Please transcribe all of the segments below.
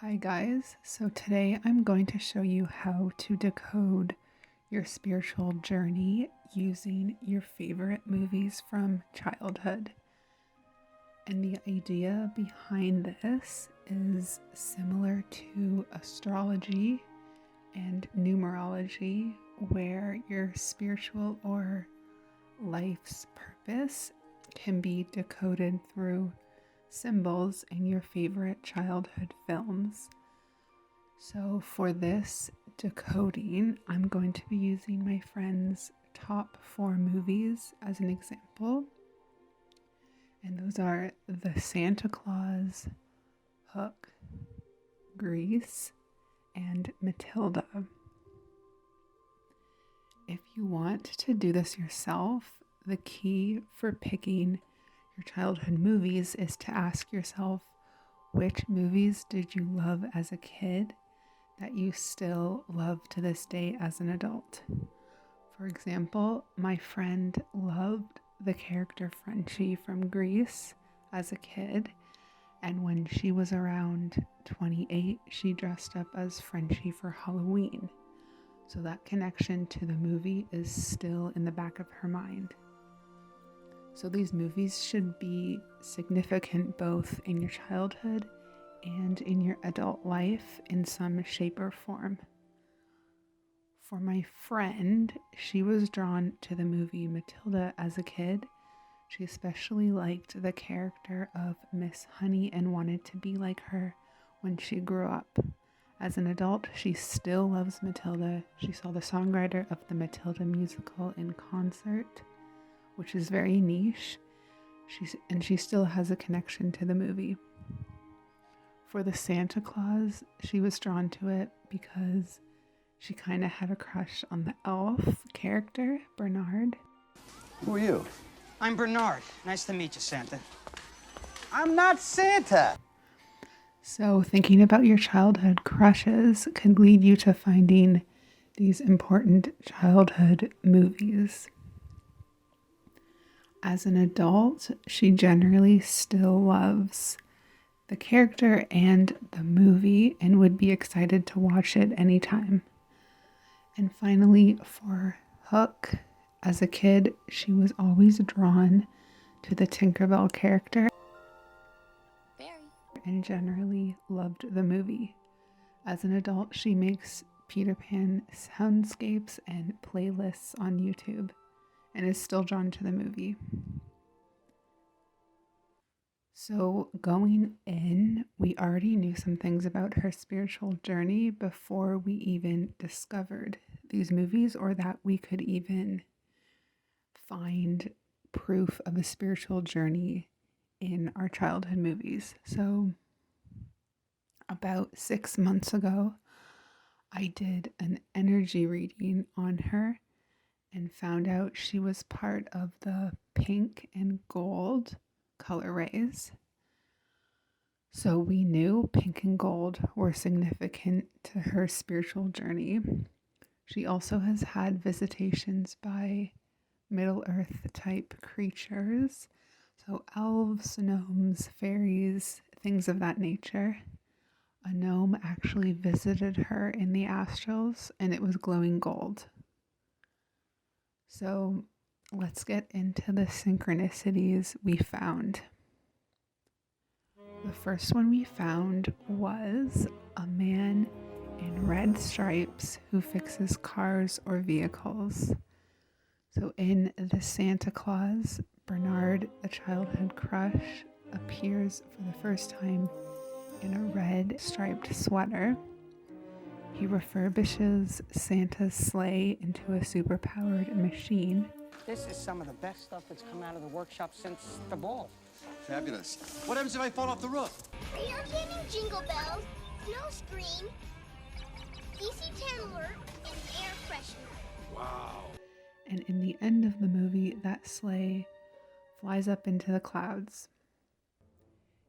Hi guys, so today I'm going to show you how to decode your spiritual journey using your favorite movies from childhood. And the idea behind this is similar to astrology and numerology, where your spiritual or life's purpose can be decoded through symbols in your favorite childhood films. So for this decoding, I'm going to be using my friend's top 4 movies as an example. And those are The Santa Claus, Hook, Grease, and Matilda. If you want to do this yourself, the key for picking your childhood movies is to ask yourself, which movies did you love as a kid that you still love to this day as an adult? For example, my friend loved the character Frenchy from Grease as a kid, and when she was around 28, she dressed up as Frenchy for Halloween. So that connection to the movie is still in the back of her mind. So these movies should be significant both in your childhood and in your adult life in some shape or form. For my friend, she was drawn to the movie Matilda as a kid. She especially liked the character of Miss Honey and wanted to be like her when she grew up. As an adult, she still loves Matilda. She saw the songwriter of the Matilda musical in concert, which is very niche. She still has a connection to the movie. For the Santa Claus, she was drawn to it because she kind of had a crush on the elf character, Bernard. Who are you? I'm Bernard. Nice to meet you, Santa. I'm not Santa. So thinking about your childhood crushes could lead you to finding these important childhood movies. As an adult, she generally still loves the character and the movie and would be excited to watch it anytime. And finally, for Hook, as a kid, she was always drawn to the Tinkerbell character and generally loved the movie. As an adult, she makes Peter Pan soundscapes and playlists on YouTube and is still drawn to the movie. So going in, we already knew some things about her spiritual journey before we even discovered these movies, or that we could even find proof of a spiritual journey in our childhood movies. So about 6 months ago, I did an energy reading on her and found out she was part of the pink and gold color rays. So we knew pink and gold were significant to her spiritual journey. She also has had visitations by Middle Earth type creatures, so elves, gnomes, fairies, things of that nature. A gnome actually visited her in the astrals and it was glowing gold. So let's get into the synchronicities we found. The first one we found was a man in red stripes who fixes cars or vehicles. So in The Santa Claus, Bernard, the childhood crush, appears for the first time in a red striped sweater. He refurbishes Santa's sleigh into a superpowered machine. This is some of the best stuff that's come out of the workshop since the ball. Fabulous. What happens if I fall off the roof? Air getting jingle bells, snow screen, DC-10 alert, and air freshener. Wow. And in the end of the movie, that sleigh flies up into the clouds.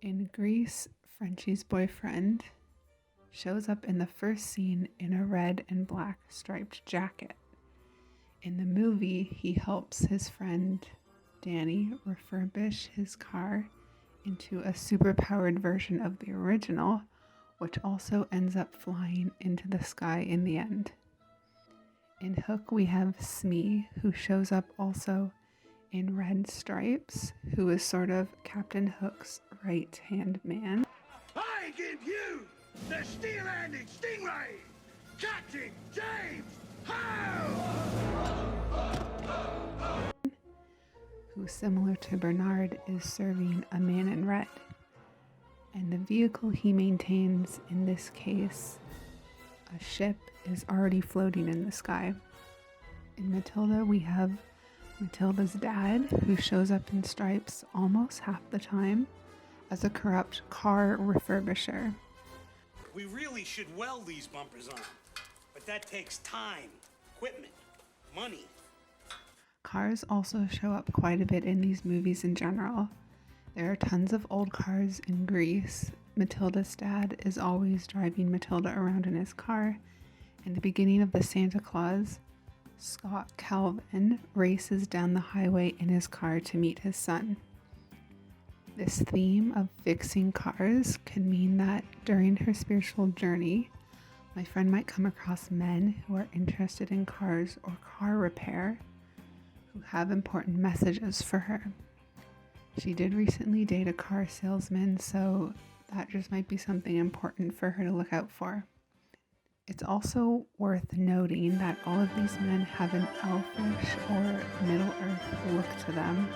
In Grease, Frenchy's boyfriend shows up in the first scene in a red and black striped jacket. In the movie, he helps his friend Danny refurbish his car into a superpowered version of the original, which also ends up flying into the sky in the end. In Hook, we have Smee, who shows up also in Red Stripes, who is sort of Captain Hook's right-hand man. I give you the steel-handed stingray, Captain James Howe! Who, similar to Bernard, is serving a man in red. And the vehicle he maintains, in this case, a ship, is already floating in the sky. In Matilda, we have Matilda's dad, who shows up in Stripes almost half the time as a corrupt car refurbisher. We really should weld these bumpers on, but that takes time, equipment, money. Cars also show up quite a bit in these movies in general. There are tons of old cars in Greece. Matilda's dad is always driving Matilda around in his car. In the beginning of the Santa Claus, Scott Calvin races down the highway in his car to meet his son. This theme of fixing cars can mean that during her spiritual journey, my friend might come across men who are interested in cars or car repair, who have important messages for her. She did recently date a car salesman, so that just might be something important for her to look out for. It's also worth noting that all of these men have an elfish or Middle-earth look to them.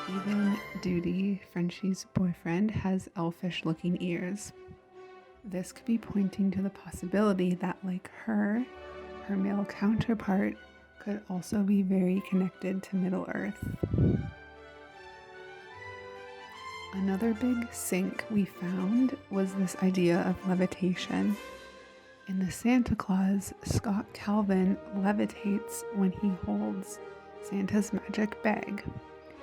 Even Duty, Frenchy's boyfriend, has elfish-looking ears. This could be pointing to the possibility that, like her male counterpart could also be very connected to Middle-earth. Another big sync we found was this idea of levitation. In the Santa Claus, Scott Calvin levitates when he holds Santa's magic bag.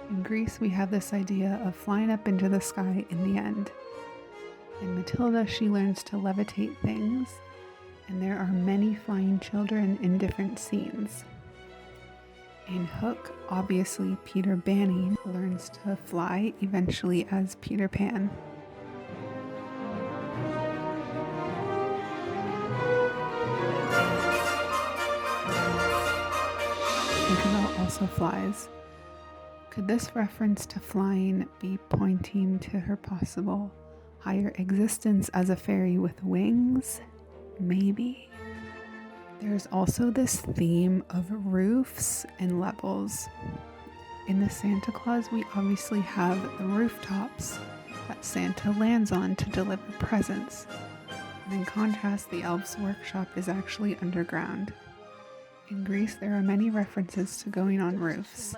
In Greece, we have this idea of flying up into the sky in the end. In Matilda, she learns to levitate things, and there are many flying children in different scenes. In Hook, obviously Peter Banning learns to fly eventually as Peter Pan. Tinkerbell also flies. Could this reference to flying be pointing to her possible higher existence as a fairy with wings? Maybe. There's also this theme of roofs and levels. In the Santa Claus, we obviously have the rooftops that Santa lands on to deliver presents. And in contrast, the elves' workshop is actually underground. In Greece, there are many references to going on roofs.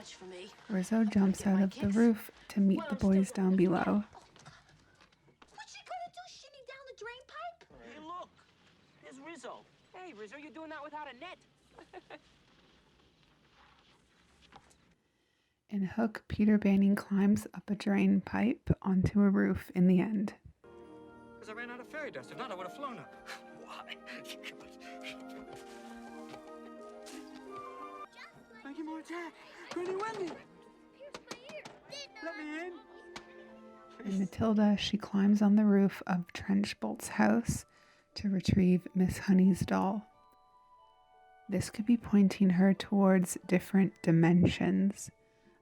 Rizzo jumps out of the roof to meet the boys down below. What's she gonna do, shitting down the drain pipe? Hey, look, there's Rizzo. Hey, Rizzo, you're doing that without a net. In Hook, Peter Banning climbs up a drain pipe onto a roof in the end. Because I ran out of fairy dust. If not, I would have flown up. Why? Thank you, Montages. Pretty windy. Let me in. In Matilda, she climbs on the roof of Trenchbolt's house to retrieve Miss Honey's doll. This could be pointing her towards different dimensions,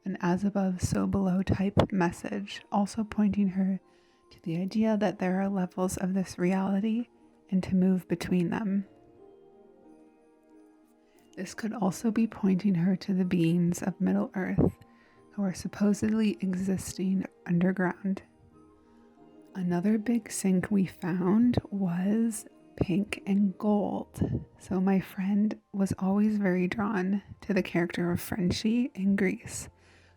an as above, so below type message, also pointing her to the idea that there are levels of this reality and to move between them. This could also be pointing her to the beings of Middle-earth, who are supposedly existing underground. Another big sync we found was pink and gold. So my friend was always very drawn to the character of Frenchy in Greece,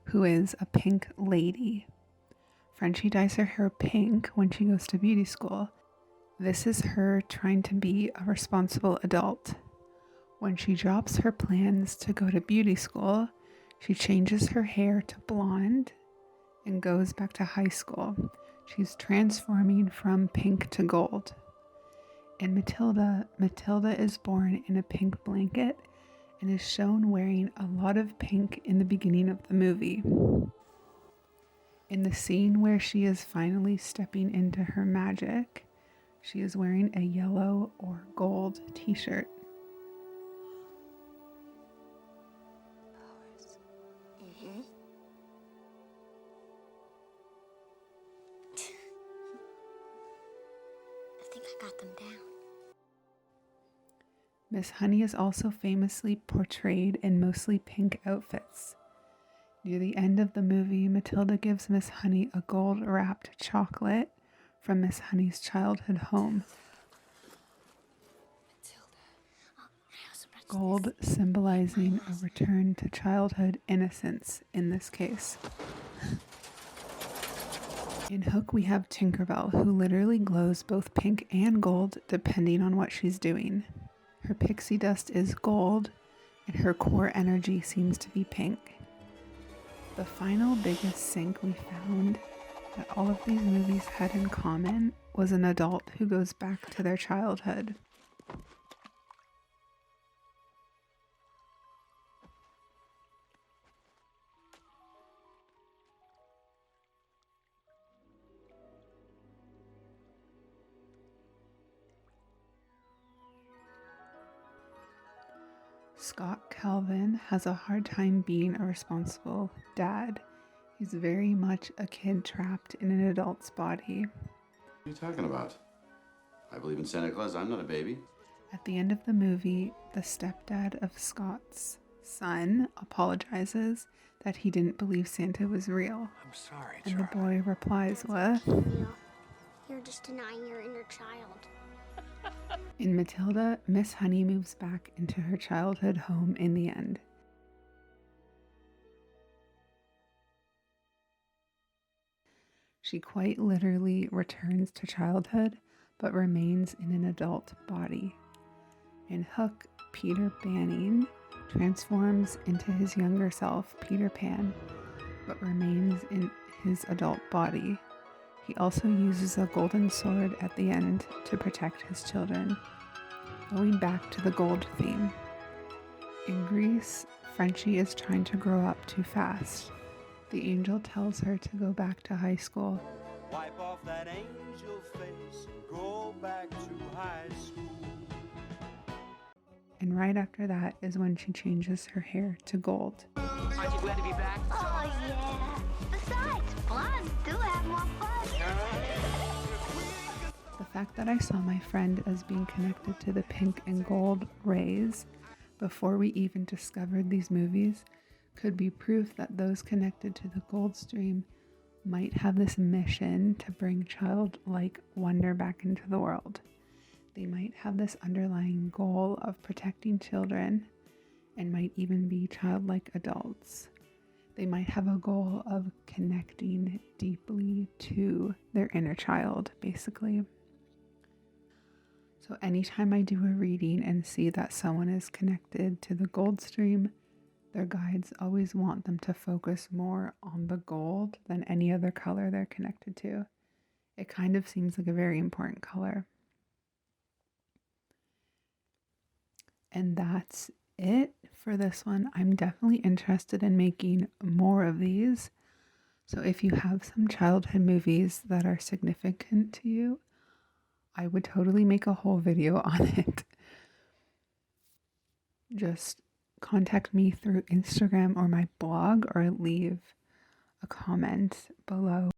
who is a pink lady. Frenchy dyes her hair pink when she goes to beauty school. This is her trying to be a responsible adult. When she drops her plans to go to beauty school, she changes her hair to blonde and goes back to high school. She's transforming from pink to gold. In Matilda, Matilda is born in a pink blanket and is shown wearing a lot of pink in the beginning of the movie. In the scene where she is finally stepping into her magic, She is wearing a yellow or gold t-shirt. I think I got them down. Miss Honey is also famously portrayed in mostly pink outfits. Near the end of the movie, Matilda gives Miss Honey a gold-wrapped chocolate from Miss Honey's childhood home. Gold symbolizing a return to childhood innocence in this case. In Hook, we have Tinkerbell, who literally glows both pink and gold depending on what she's doing. Her pixie dust is gold, and her core energy seems to be pink. The final biggest sync we found that all of these movies had in common was an adult who goes back to their childhood. Scott Calvin has a hard time being a responsible dad. He's very much a kid trapped in an adult's body. What are you talking about? I believe in Santa Claus. I'm not a baby. At the end of the movie, the stepdad of Scott's son apologizes that he didn't believe Santa was real. I'm sorry, And the boy replies, "What?" You're just denying your inner child. In Matilda, Miss Honey moves back into her childhood home in the end. She quite literally returns to childhood, but remains in an adult body. In Hook, Peter Banning transforms into his younger self, Peter Pan, but remains in his adult body. He also uses a golden sword at the end to protect his children, going back to the gold theme. In Greece, Frenchy is trying to grow up too fast. The angel tells her to go back to high school. Wipe off that angel face and go back to high school. And right after that is when she changes her hair to gold. Aren't you glad to be back? Oh, yeah. Besides, blondes do have more fun. The fact that I saw my friend as being connected to the pink and gold rays before we even discovered these movies could be proof that those connected to the gold stream might have this mission to bring childlike wonder back into the world. They might have this underlying goal of protecting children and might even be childlike adults. They might have a goal of connecting deeply to their inner child, basically. So anytime I do a reading and see that someone is connected to the gold stream, their guides always want them to focus more on the gold than any other color they're connected to. It kind of seems like a very important color. And that's it for this one. I'm definitely interested in making more of these. So if you have some childhood movies that are significant to you, I would totally make a whole video on it. Just contact me through Instagram or my blog, or leave a comment below.